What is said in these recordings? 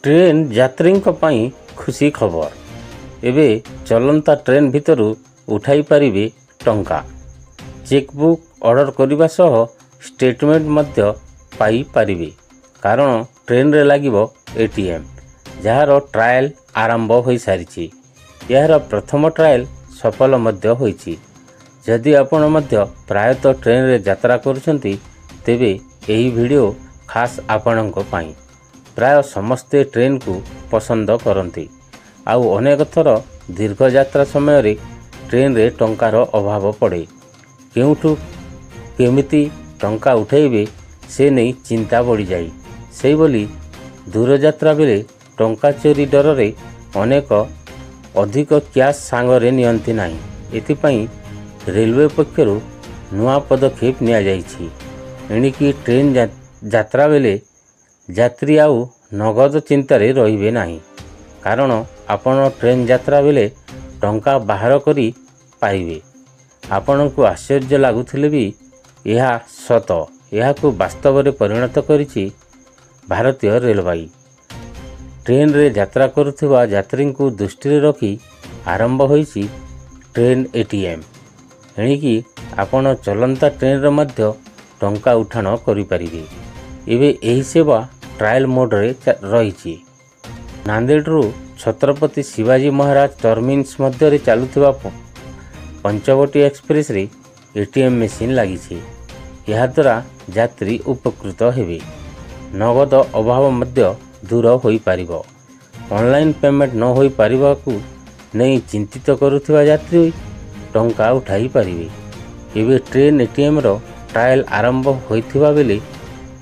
Train यात्री खुशी खबर एबे चलंता ट्रेन भितरु उठाई पारिबे टंका चेकबुक ऑर्डर करने सह स्टेटमेंट मध्य पाई पारिबे कारण ट्रेन रे लागिबो एटीएम जार ट्रायल आरंभ हो सारी यार प्रथम ट्रायल सफल मध्य होईछि। जदि आपण मध्य प्रायतः ट्रेन रे यात्रा करुछंती तेबे एही वीडियो खास आपणक पाई। प्राय समस्ते ट्रेन को पसंद करती आउ अनेक थर दीर्घ यात्रा समय रे ट्रेन रे टंकार अभाव पड़े केउठु केमिति टंका उठेबे से नहीं चिंता बढ़ी जाए से बोली दूर यात्रा बेले टंका चोरी डर रे अनेक अधिक कैश सांगरे नियंती नाही। एथिपाई रेलवे पक्षरु नुआ पदक्षेप निया जाइछि। एणिकी ट्रेन यात्रा बेले यात्री आउ नगद चिंतारे रहिबे नाही कारण आपण ट्रेन यात्रा बेले टंका बाहर करी पाइबे। आपण को आश्चर्य लागुथिले भी यह सत यह को वास्तव में परिणत करिछि भारतीय रेलवे। ट्रेन रे यात्रा करुथिबा यात्री को दृष्टि रे रखी आरंभ होईछि ट्रेन एटीएम। एणिकी आपण चलंता ट्रेन रे मध्य टंका उठाण करि परिबे। एबे एही सेवा ट्रायल मोड रे रही। नांदेड़ छत्रपति शिवाजी महाराज टर्मिनस मध्य रे चालुथिबा पंचवटी एक्सप्रेस रे एटीएम मशीन लागिछि। यह द्वारा यात्री उपकृत हेबे। नगद अभाव मध्य दूर होई पारिबो। ऑनलाइन पेमेंट न होई पारिबा को नहीं चिंतित करुथिबा यात्री टंका उठाई पारिबे। एबे ट्रेन एटीएम रो ट्रायल आरंभ होइथिबा बेले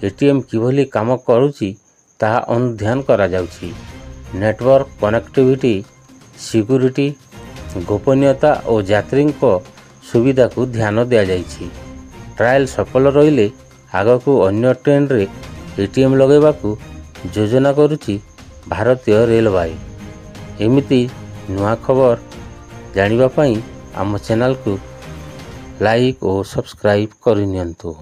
एटीएम किभली काम करुछि ताहा अनुध्यान करा जाउछि। नेटवर्क कनेक्टिविटी सिक्यूरिटी गोपनीयता और यात्री सुविधा को ध्यान दिया जाइछि। ट्रायल सफल रहिले आगकू अन्य ट्रेन रे एटीएम लगेबा को योजना करुछि भारतीय रेलवे। एमिति नुआ खबर जानिबा पई आम चैनल को लाइक और सब्सक्राइब करि नियंतु।